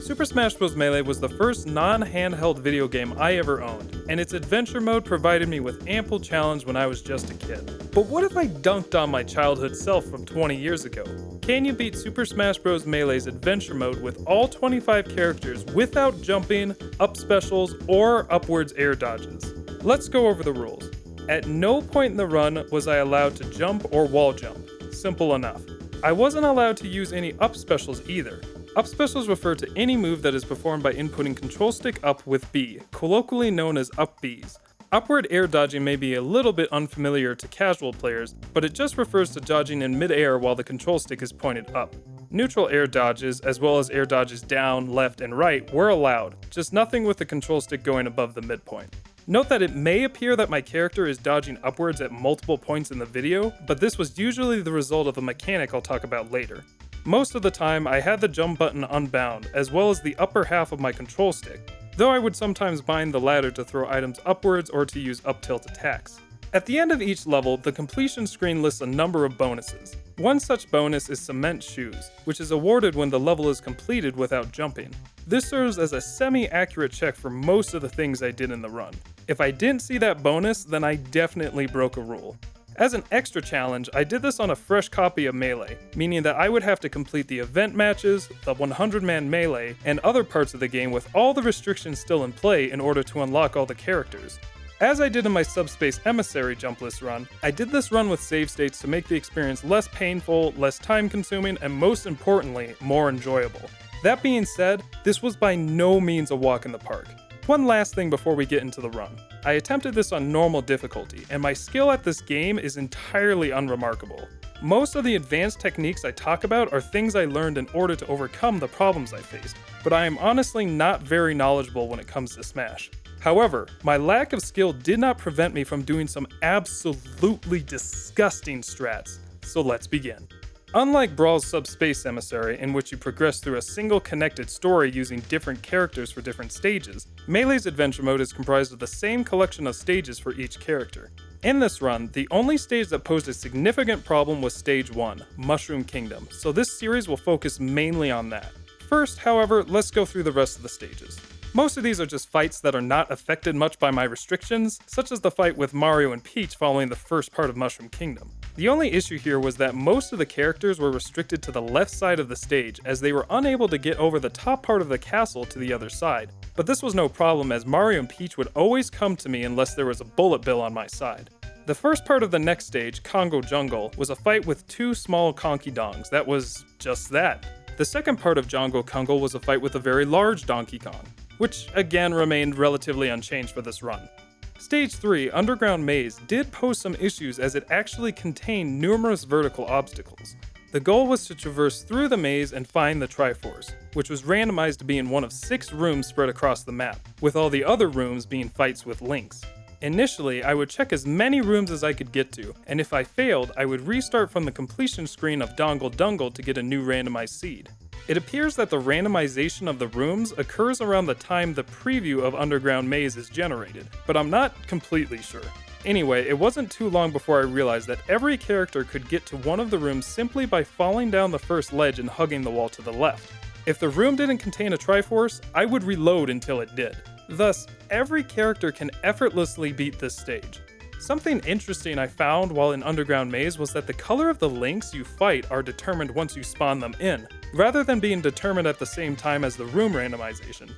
Super Smash Bros. Melee was the first non-handheld video game I ever owned, and its adventure mode provided me with ample challenge when I was just a kid. But what if I dunked on my childhood self from 20 years ago? Can you beat Super Smash Bros. Melee's adventure mode with all 25 characters without jumping, up specials, or upwards air dodges? Let's go over the rules. At no point in the run was I allowed to jump or wall jump. Simple enough. I wasn't allowed to use any up specials either. Up specials refer to any move that is performed by inputting control stick up with B, colloquially known as up Bs. Upward air dodging may be a little bit unfamiliar to casual players, but it just refers to dodging in mid-air while the control stick is pointed up. Neutral air dodges, as well as air dodges down, left, and right, were allowed, just nothing with the control stick going above the midpoint. Note that it may appear that my character is dodging upwards at multiple points in the video, but this was usually the result of a mechanic I'll talk about later. Most of the time, I had the jump button unbound, as well as the upper half of my control stick, though I would sometimes bind the latter to throw items upwards or to use up tilt attacks. At the end of each level, the completion screen lists a number of bonuses. One such bonus is Cement Shoes, which is awarded when the level is completed without jumping. This serves as a semi-accurate check for most of the things I did in the run. If I didn't see that bonus, then I definitely broke a rule. As an extra challenge, I did this on a fresh copy of Melee, meaning that I would have to complete the event matches, the 100-man Melee, and other parts of the game with all the restrictions still in play in order to unlock all the characters. As I did in my Subspace Emissary jump list run, I did this run with save states to make the experience less painful, less time-consuming, and most importantly, more enjoyable. That being said, this was by no means a walk in the park. One last thing before we get into the run. I attempted this on normal difficulty, and my skill at this game is entirely unremarkable. Most of the advanced techniques I talk about are things I learned in order to overcome the problems I faced, but I am honestly not very knowledgeable when it comes to Smash. However, my lack of skill did not prevent me from doing some absolutely disgusting strats, so let's begin. Unlike Brawl's Subspace Emissary, in which you progress through a single connected story using different characters for different stages, Melee's adventure mode is comprised of the same collection of stages for each character. In this run, the only stage that posed a significant problem was Stage 1, Mushroom Kingdom, so this series will focus mainly on that. First, however, let's go through the rest of the stages. Most of these are just fights that are not affected much by my restrictions, such as the fight with Mario and Peach following the first part of Mushroom Kingdom. The only issue here was that most of the characters were restricted to the left side of the stage, as they were unable to get over the top part of the castle to the other side. But this was no problem, as Mario and Peach would always come to me unless there was a bullet bill on my side. The first part of the next stage, Congo Jungle, was a fight with two small Conky Dongs. That was just that. The second part of Jungle Congo was a fight with a very large Donkey Kong, which again remained relatively unchanged for this run. Stage 3, Underground Maze, did pose some issues as it actually contained numerous vertical obstacles. The goal was to traverse through the maze and find the Triforce, which was randomized to be in one of 6 rooms spread across the map, with all the other rooms being fights with links. Initially, I would check as many rooms as I could get to, and if I failed, I would restart from the completion screen of Dongle Dungle to get a new randomized seed. It appears that the randomization of the rooms occurs around the time the preview of Underground Maze is generated, but I'm not completely sure. Anyway, it wasn't too long before I realized that every character could get to one of the rooms simply by falling down the first ledge and hugging the wall to the left. If the room didn't contain a Triforce, I would reload until it did. Thus, every character can effortlessly beat this stage. Something interesting I found while in Underground Maze was that the color of the links you fight are determined once you spawn them in, rather than being determined at the same time as the room randomization.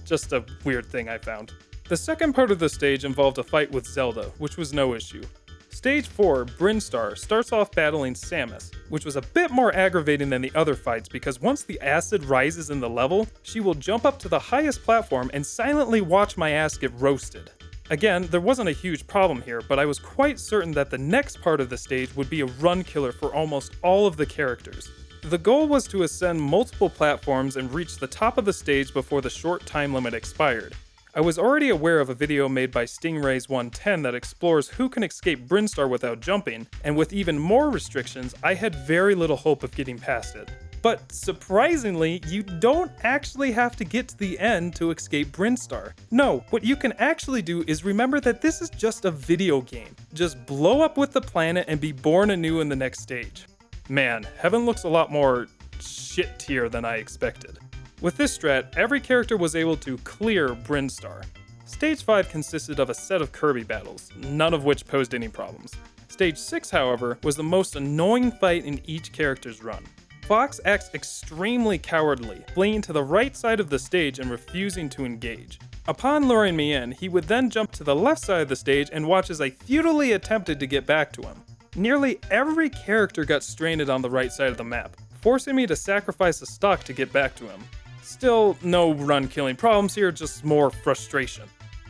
Just a weird thing I found. The second part of the stage involved a fight with Zelda, which was no issue. Stage 4, Brinstar, starts off battling Samus, which was a bit more aggravating than the other fights because once the acid rises in the level, she will jump up to the highest platform and silently watch my ass get roasted. Again, there wasn't a huge problem here, but I was quite certain that the next part of the stage would be a run killer for almost all of the characters. The goal was to ascend multiple platforms and reach the top of the stage before the short time limit expired. I was already aware of a video made by Stingrays 110 that explores who can escape Brinstar without jumping, and with even more restrictions, I had very little hope of getting past it. But surprisingly, you don't actually have to get to the end to escape Brinstar. No, what you can actually do is remember that this is just a video game. Just blow up with the planet and be born anew in the next stage. Man, heaven looks a lot more shit tier than I expected. With this strat, every character was able to clear Brinstar. Stage 5 consisted of a set of Kirby battles, none of which posed any problems. Stage 6, however, was the most annoying fight in each character's run. Fox acts extremely cowardly, fleeing to the right side of the stage and refusing to engage. Upon luring me in, he would then jump to the left side of the stage and watch as I futilely attempted to get back to him. Nearly every character got stranded on the right side of the map, forcing me to sacrifice a stock to get back to him. Still, no run-killing problems here, just more frustration.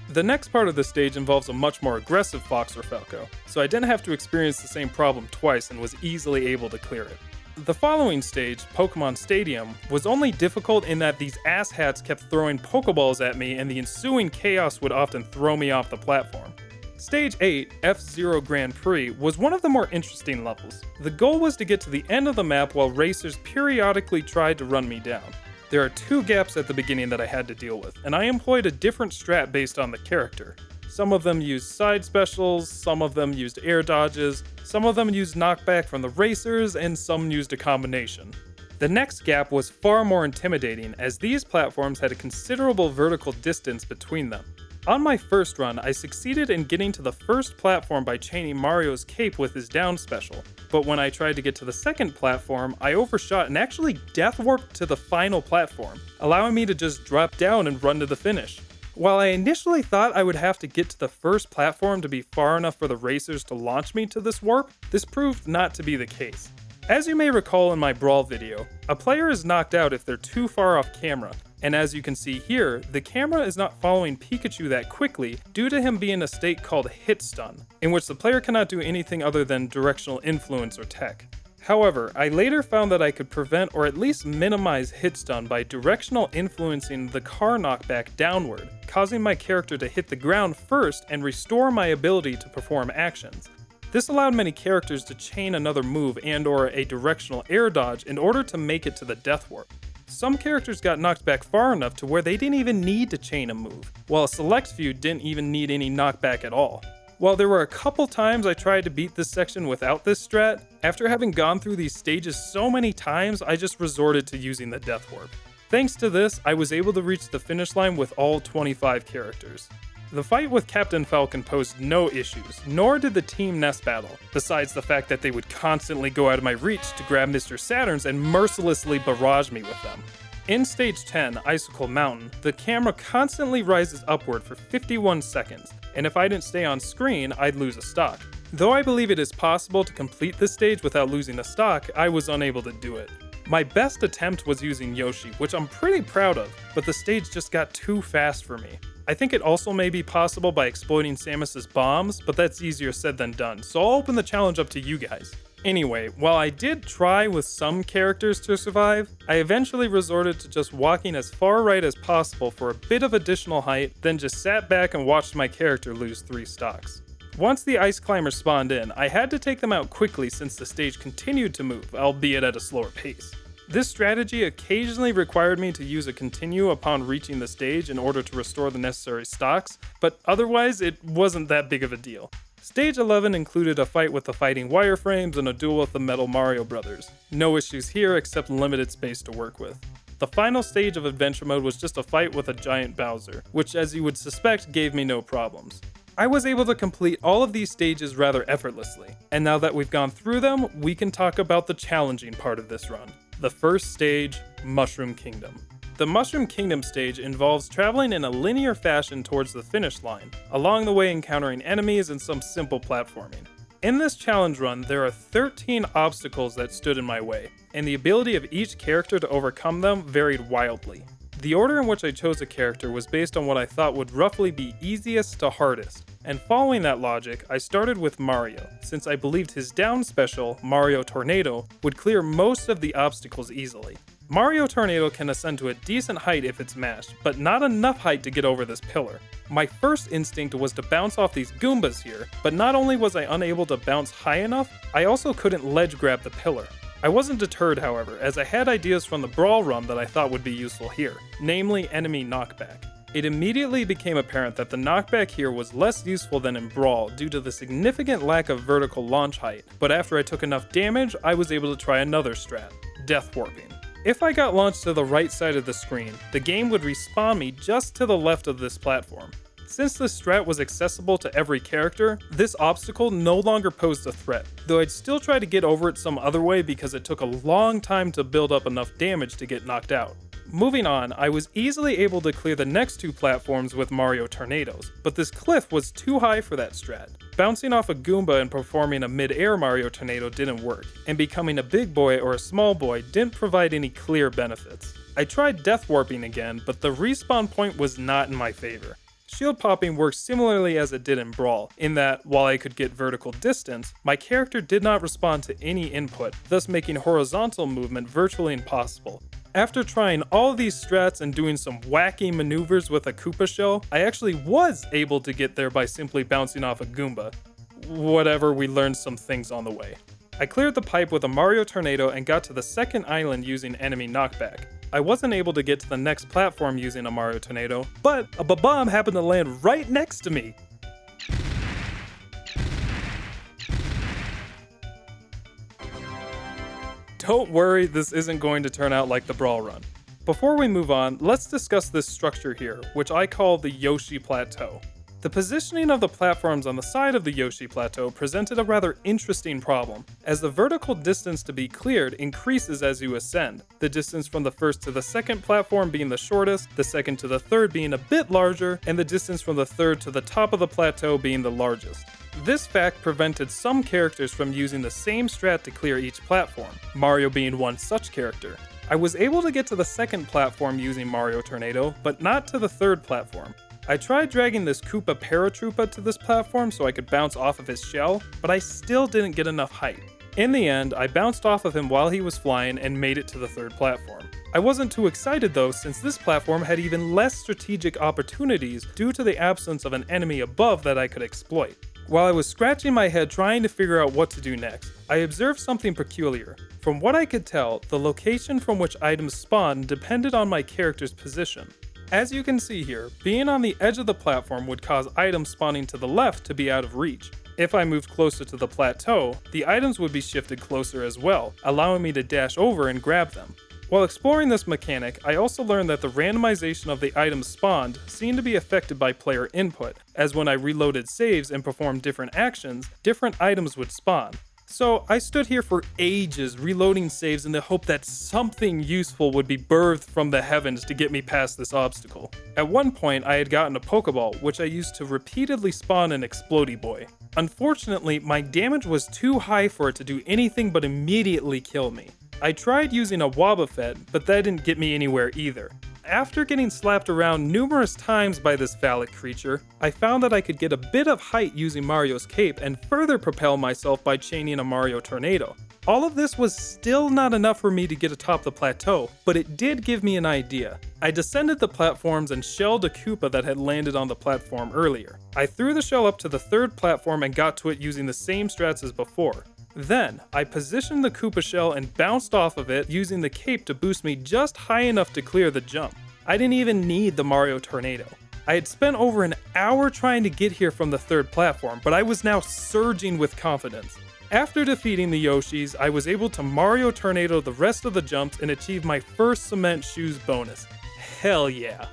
The next part of the stage involves a much more aggressive Fox or Falco, so I didn't have to experience the same problem twice and was easily able to clear it. The following stage, Pokemon Stadium, was only difficult in that these asshats kept throwing Pokeballs at me and the ensuing chaos would often throw me off the platform. Stage 8, F-Zero Grand Prix, was one of the more interesting levels. The goal was to get to the end of the map while racers periodically tried to run me down. There are 2 gaps at the beginning that I had to deal with, and I employed a different strat based on the character. Some of them used side specials, some of them used air dodges, some of them used knockback from the racers, and some used a combination. The next gap was far more intimidating, as these platforms had a considerable vertical distance between them. On my first run, I succeeded in getting to the first platform by chaining Mario's cape with his down special, but when I tried to get to the second platform, I overshot and actually death warped to the final platform, allowing me to just drop down and run to the finish. While I initially thought I would have to get to the first platform to be far enough for the racers to launch me to this warp, this proved not to be the case. As you may recall in my Brawl video, a player is knocked out if they're too far off camera, and as you can see here, the camera is not following Pikachu that quickly due to him being in a state called hit stun, in which the player cannot do anything other than directional influence or tech. However, I later found that I could prevent or at least minimize hit stun by directional influencing the car knockback downward, causing my character to hit the ground first and restore my ability to perform actions. This allowed many characters to chain another move and or a directional air dodge in order to make it to the death warp. Some characters got knocked back far enough to where they didn't even need to chain a move, while a select few didn't even need any knockback at all. While there were a couple times I tried to beat this section without this strat, after having gone through these stages so many times, I just resorted to using the death warp. Thanks to this, I was able to reach the finish line with all 25 characters. The fight with Captain Falcon posed no issues, nor did the Team Nest battle, besides the fact that they would constantly go out of my reach to grab Mr. Saturns and mercilessly barrage me with them. In Stage 10, Icicle Mountain, the camera constantly rises upward for 51 seconds, and if I didn't stay on screen, I'd lose a stock. Though I believe it is possible to complete this stage without losing a stock, I was unable to do it. My best attempt was using Yoshi, which I'm pretty proud of, but the stage just got too fast for me. I think it also may be possible by exploiting Samus's bombs, but that's easier said than done, so I'll open the challenge up to you guys. Anyway, while I did try with some characters to survive, I eventually resorted to just walking as far right as possible for a bit of additional height, then just sat back and watched my character lose 3 stocks. Once the ice climbers spawned in, I had to take them out quickly since the stage continued to move, albeit at a slower pace. This strategy occasionally required me to use a continue upon reaching the stage in order to restore the necessary stocks, but otherwise it wasn't that big of a deal. Stage 11 included a fight with the fighting wireframes and a duel with the Metal Mario Brothers. No issues here except limited space to work with. The final stage of Adventure Mode was just a fight with a giant Bowser, which as you would suspect gave me no problems. I was able to complete all of these stages rather effortlessly, and now that we've gone through them, we can talk about the challenging part of this run. The first stage, Mushroom Kingdom. The Mushroom Kingdom stage involves traveling in a linear fashion towards the finish line, along the way encountering enemies and some simple platforming. In this challenge run, there are 13 obstacles that stood in my way, and the ability of each character to overcome them varied wildly. The order in which I chose a character was based on what I thought would roughly be easiest to hardest, and following that logic, I started with Mario, since I believed his down special, Mario Tornado, would clear most of the obstacles easily. Mario Tornado can ascend to a decent height if it's mashed, but not enough height to get over this pillar. My first instinct was to bounce off these Goombas here, but not only was I unable to bounce high enough, I also couldn't ledge grab the pillar. I wasn't deterred, however, as I had ideas from the Brawl run that I thought would be useful here, namely enemy knockback. It immediately became apparent that the knockback here was less useful than in Brawl due to the significant lack of vertical launch height, but after I took enough damage, I was able to try another strat, death warping. If I got launched to the right side of the screen, the game would respawn me just to the left of this platform. Since this strat was accessible to every character, this obstacle no longer posed a threat, though I'd still try to get over it some other way because it took a long time to build up enough damage to get knocked out. Moving on, I was easily able to clear the next two platforms with Mario Tornadoes, but this cliff was too high for that strat. Bouncing off a Goomba and performing a mid-air Mario Tornado didn't work, and becoming a big boy or a small boy didn't provide any clear benefits. I tried death warping again, but the respawn point was not in my favor. Shield popping works similarly as it did in Brawl, in that, while I could get vertical distance, my character did not respond to any input, thus making horizontal movement virtually impossible. After trying all these strats and doing some wacky maneuvers with a Koopa shell, I actually was able to get there by simply bouncing off a Goomba. Whatever, we learned some things on the way. I cleared the pipe with a Mario Tornado and got to the second island using enemy knockback. I wasn't able to get to the next platform using a Mario Tornado, but a bomb happened to land right next to me. Don't worry, this isn't going to turn out like the Brawl run. Before we move on, let's discuss this structure here, which I call the Yoshi Plateau. The positioning of the platforms on the side of the Yoshi Plateau presented a rather interesting problem, as the vertical distance to be cleared increases as you ascend, the distance from the first to the second platform being the shortest, the second to the third being a bit larger, and the distance from the third to the top of the plateau being the largest. This fact prevented some characters from using the same strat to clear each platform, Mario being one such character. I was able to get to the second platform using Mario Tornado, but not to the third platform. I tried dragging this Koopa Paratroopa to this platform so I could bounce off of his shell, but I still didn't get enough height. In the end, I bounced off of him while he was flying and made it to the third platform. I wasn't too excited though, since this platform had even less strategic opportunities due to the absence of an enemy above that I could exploit. While I was scratching my head trying to figure out what to do next, I observed something peculiar. From what I could tell, the location from which items spawned depended on my character's position. As you can see here, being on the edge of the platform would cause items spawning to the left to be out of reach. If I moved closer to the plateau, the items would be shifted closer as well, allowing me to dash over and grab them. While exploring this mechanic, I also learned that the randomization of the items spawned seemed to be affected by player input, as when I reloaded saves and performed different actions, different items would spawn. So I stood here for ages reloading saves in the hope that something useful would be birthed from the heavens to get me past this obstacle. At one point I had gotten a Pokeball, which I used to repeatedly spawn an Explodey Boy. Unfortunately, my damage was too high for it to do anything but immediately kill me. I tried using a Wobbuffet, but that didn't get me anywhere either. After getting slapped around numerous times by this phallic creature, I found that I could get a bit of height using Mario's cape and further propel myself by chaining a Mario Tornado. All of this was still not enough for me to get atop the plateau, but it did give me an idea. I descended the platforms and shelled a Koopa that had landed on the platform earlier. I threw the shell up to the third platform and got to it using the same strats as before. Then, I positioned the Koopa shell and bounced off of it using the cape to boost me just high enough to clear the jump. I didn't even need the Mario Tornado. I had spent over an hour trying to get here from the third platform, but I was now surging with confidence. After defeating the Yoshis, I was able to Mario Tornado the rest of the jumps and achieve my first Cement Shoes bonus. Hell yeah.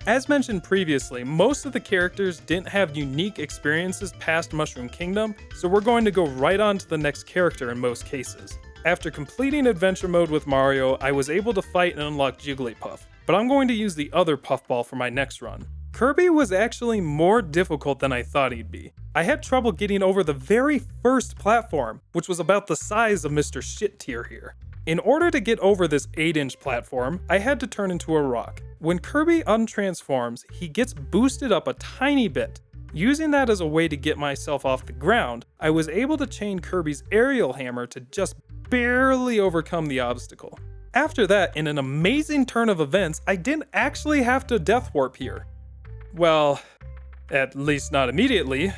As mentioned previously, most of the characters didn't have unique experiences past Mushroom Kingdom, so we're going to go right on to the next character in most cases. After completing Adventure Mode with Mario, I was able to fight and unlock Jigglypuff, but I'm going to use the other Puffball for my next run. Kirby was actually more difficult than I thought he'd be. I had trouble getting over the very first platform, which was about the size of Mr. Shit Tier here. In order to get over this 8-inch platform, I had to turn into a rock. When Kirby untransforms, he gets boosted up a tiny bit. Using that as a way to get myself off the ground, I was able to chain Kirby's aerial hammer to just barely overcome the obstacle. After that, in an amazing turn of events, I didn't actually have to death warp here. Well, at least not immediately.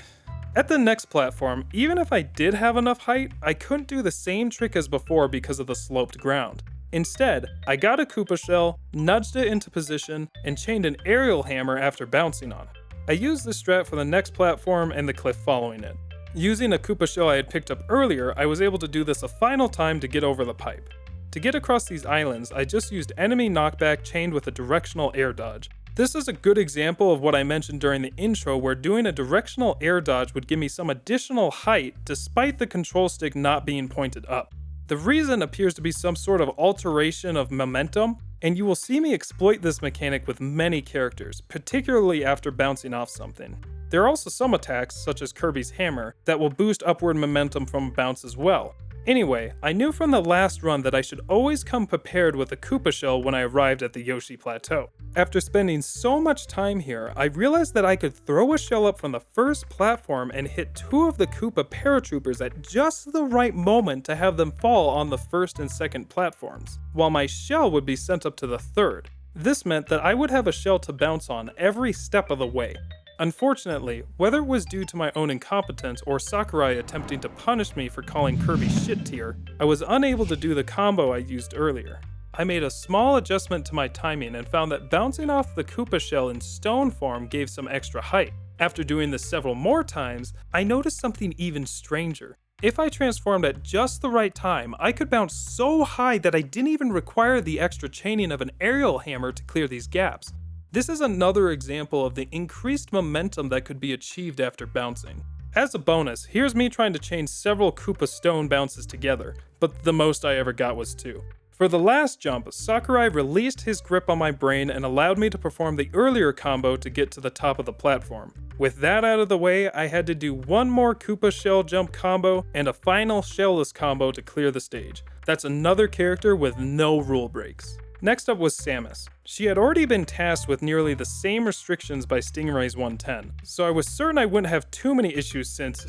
At the next platform, even if I did have enough height, I couldn't do the same trick as before because of the sloped ground. Instead, I got a Koopa shell, nudged it into position, and chained an aerial hammer after bouncing on it. I used this strat for the next platform and the cliff following it. Using a Koopa shell I had picked up earlier, I was able to do this a final time to get over the pipe. To get across these islands, I just used enemy knockback chained with a directional air dodge. This is a good example of what I mentioned during the intro, where doing a directional air dodge would give me some additional height despite the control stick not being pointed up. The reason appears to be some sort of alteration of momentum, and you will see me exploit this mechanic with many characters, particularly after bouncing off something. There are also some attacks, such as Kirby's hammer, that will boost upward momentum from a bounce as well. Anyway, I knew from the last run that I should always come prepared with a Koopa shell when I arrived at the Yoshi Plateau. After spending so much time here, I realized that I could throw a shell up from the first platform and hit 2 of the Koopa paratroopers at just the right moment to have them fall on the first and second platforms, while my shell would be sent up to the third. This meant that I would have a shell to bounce on every step of the way. Unfortunately, whether it was due to my own incompetence or Sakurai attempting to punish me for calling Kirby shit tier, I was unable to do the combo I used earlier. I made a small adjustment to my timing and found that bouncing off the Koopa shell in stone form gave some extra height. After doing this several more times, I noticed something even stranger. If I transformed at just the right time, I could bounce so high that I didn't even require the extra chaining of an aerial hammer to clear these gaps. This is another example of the increased momentum that could be achieved after bouncing. As a bonus, here's me trying to chain several Koopa stone bounces together, but the most I ever got was 2. For the last jump, Sakurai released his grip on my brain and allowed me to perform the earlier combo to get to the top of the platform. With that out of the way, I had to do one more Koopa shell jump combo and a final shellless combo to clear the stage. That's another character with no rule breaks. Next up was Samus. She had already been tasked with nearly the same restrictions by Stingray's 110, so I was certain I wouldn't have too many issues since,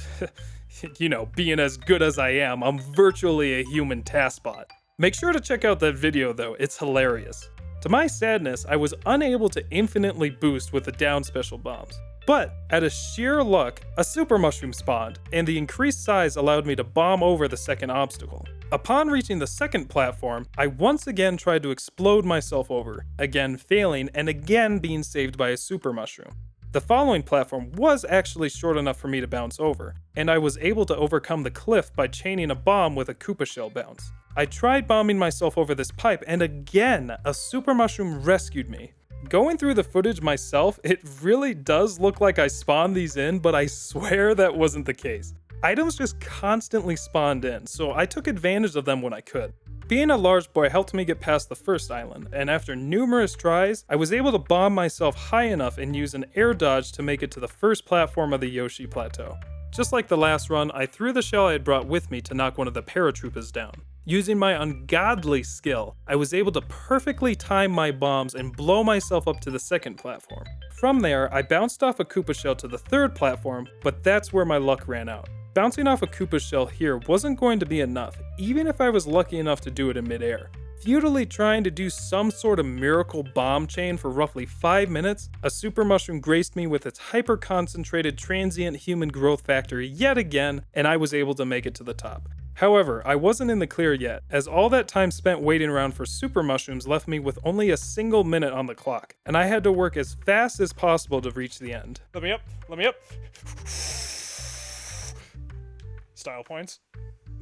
being as good as I am, I'm virtually a human taskbot. Make sure to check out that video though, it's hilarious. To my sadness, I was unable to infinitely boost with the down special bombs. But, out of sheer luck, a super mushroom spawned, and the increased size allowed me to bomb over the second obstacle. Upon reaching the second platform, I once again tried to explode myself over, again failing and again being saved by a super mushroom. The following platform was actually short enough for me to bounce over, and I was able to overcome the cliff by chaining a bomb with a Koopa shell bounce. I tried bombing myself over this pipe, and again, a super mushroom rescued me. Going through the footage myself, it really does look like I spawned these in, but I swear that wasn't the case. Items just constantly spawned in, so I took advantage of them when I could. Being a large boy helped me get past the first island, and after numerous tries, I was able to bomb myself high enough and use an air dodge to make it to the first platform of the Yoshi Plateau. Just like the last run, I threw the shell I had brought with me to knock one of the paratroopers down. Using my ungodly skill, I was able to perfectly time my bombs and blow myself up to the second platform. From there, I bounced off a Koopa shell to the third platform, but that's where my luck ran out. Bouncing off a Koopa shell here wasn't going to be enough, even if I was lucky enough to do it in midair. Futilely trying to do some sort of miracle bomb chain for roughly 5 minutes, a super mushroom graced me with its hyper-concentrated transient human growth factor yet again, and I was able to make it to the top. However, I wasn't in the clear yet, as all that time spent waiting around for super mushrooms left me with only a single minute on the clock, and I had to work as fast as possible to reach the end. Let me up. Style points.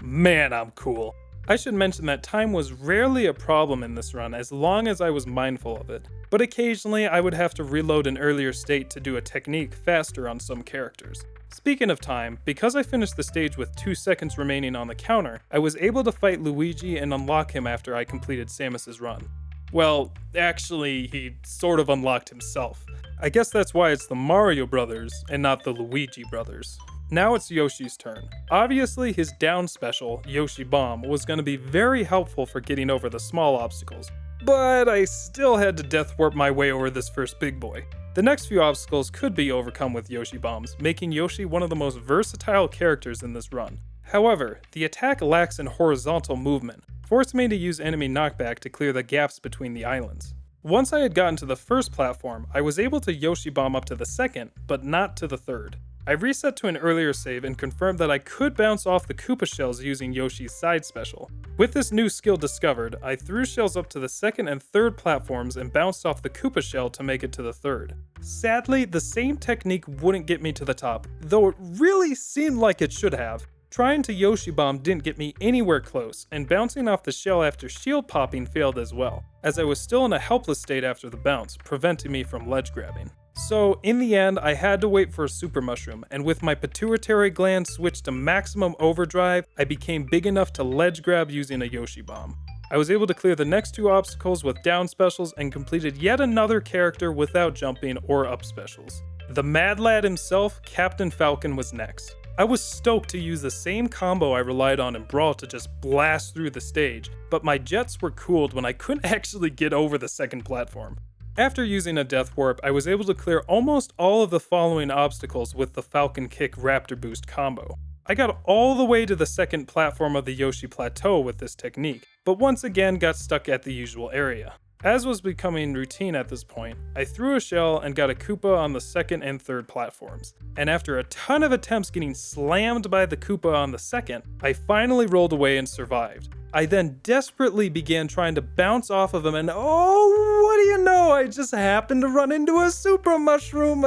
Man, I'm cool. I should mention that time was rarely a problem in this run as long as I was mindful of it, but occasionally I would have to reload an earlier state to do a technique faster on some characters. Speaking of time, because I finished the stage with 2 seconds remaining on the counter, I was able to fight Luigi and unlock him after I completed Samus's run. Well, actually, he sort of unlocked himself. I guess that's why it's the Mario Brothers and not the Luigi Brothers. Now it's Yoshi's turn. Obviously, his down special, Yoshi Bomb, was going to be very helpful for getting over the small obstacles, but I still had to death warp my way over this first big boy. The next few obstacles could be overcome with Yoshi Bombs, making Yoshi one of the most versatile characters in this run. However, the attack lacks in horizontal movement, forcing me to use enemy knockback to clear the gaps between the islands. Once I had gotten to the first platform, I was able to Yoshi Bomb up to the second, but not to the third. I reset to an earlier save and confirmed that I could bounce off the Koopa shells using Yoshi's side special. With this new skill discovered, I threw shells up to the second and third platforms and bounced off the Koopa shell to make it to the third. Sadly, the same technique wouldn't get me to the top, though it really seemed like it should have. Trying to Yoshi bomb didn't get me anywhere close, and bouncing off the shell after shield popping failed as well, as I was still in a helpless state after the bounce, preventing me from ledge grabbing. So, in the end, I had to wait for a super mushroom, and with my pituitary gland switched to maximum overdrive, I became big enough to ledge grab using a Yoshi bomb. I was able to clear the next 2 obstacles with down specials and completed yet another character without jumping or up specials. The Mad Lad himself, Captain Falcon, was next. I was stoked to use the same combo I relied on in Brawl to just blast through the stage, but my jets were cooled when I couldn't actually get over the second platform. After using a Death Warp, I was able to clear almost all of the following obstacles with the Falcon Kick Raptor Boost combo. I got all the way to the second platform of the Yoshi Plateau with this technique, but once again got stuck at the usual area. As was becoming routine at this point, I threw a shell and got a Koopa on the second and third platforms. And after a ton of attempts getting slammed by the Koopa on the second, I finally rolled away and survived. I then desperately began trying to bounce off of him, and oh, what do you know, I just happened to run into a super mushroom.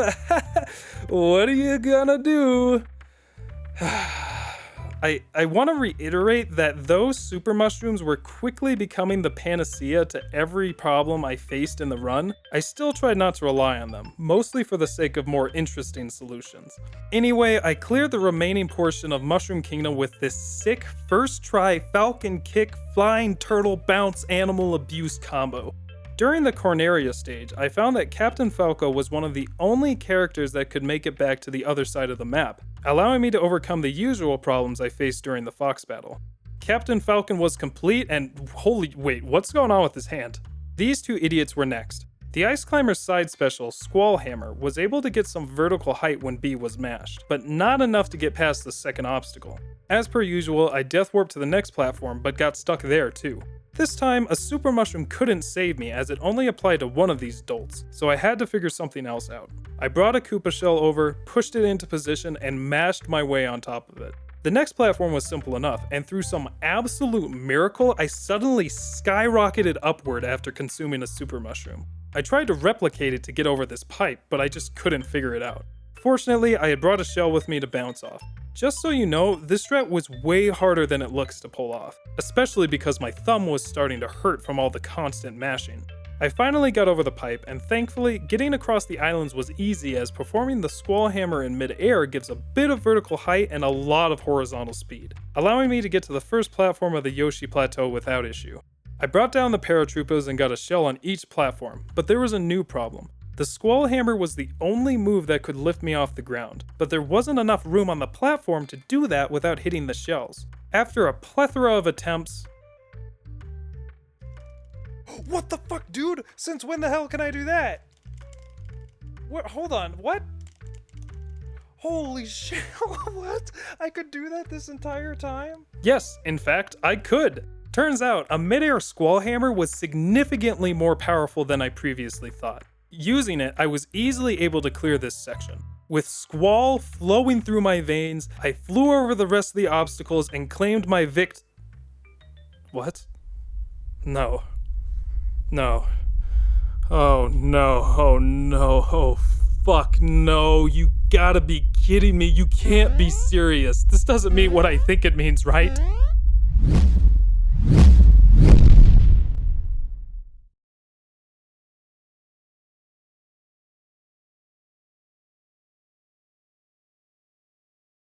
What are you gonna do? I want to reiterate that those super mushrooms were quickly becoming the panacea to every problem I faced in the run. I still tried not to rely on them, mostly for the sake of more interesting solutions. Anyway, I cleared the remaining portion of Mushroom Kingdom with this sick first try Falcon Kick Flying Turtle Bounce Animal Abuse combo. During the Corneria stage, I found that Captain Falco was one of the only characters that could make it back to the other side of the map, allowing me to overcome the usual problems I faced during the Fox battle. Captain Falcon was complete and wait, what's going on with his hand? These 2 idiots were next. The Ice Climber's side special, Squall Hammer, was able to get some vertical height when B was mashed, but not enough to get past the second obstacle. As per usual, I death warped to the next platform, but got stuck there too. This time, a super mushroom couldn't save me as it only applied to one of these dolts, so I had to figure something else out. I brought a Koopa shell over, pushed it into position, and mashed my way on top of it. The next platform was simple enough, and through some absolute miracle, I suddenly skyrocketed upward after consuming a super mushroom. I tried to replicate it to get over this pipe, but I just couldn't figure it out. Fortunately, I had brought a shell with me to bounce off. Just so you know, this strat was way harder than it looks to pull off, especially because my thumb was starting to hurt from all the constant mashing. I finally got over the pipe, and thankfully, getting across the islands was easy as performing the Squall Hammer in mid-air gives a bit of vertical height and a lot of horizontal speed, allowing me to get to the first platform of the Yoshi Plateau without issue. I brought down the paratroopers and got a shell on each platform, but there was a new problem. The Squall Hammer was the only move that could lift me off the ground, but there wasn't enough room on the platform to do that without hitting the shells. After a plethora of attempts... What the fuck, dude? Since when the hell can I do that? What? Hold on, what? Holy shit, what? I could do that this entire time? Yes, in fact, I could. Turns out, a mid-air Squall Hammer was significantly more powerful than I previously thought. Using it, I was easily able to clear this section. With Squall flowing through my veins, I flew over the rest of the obstacles and claimed my What? No. No. Oh no, oh no, oh fuck no, you gotta be kidding me, you can't be serious. This doesn't mean what I think it means, right?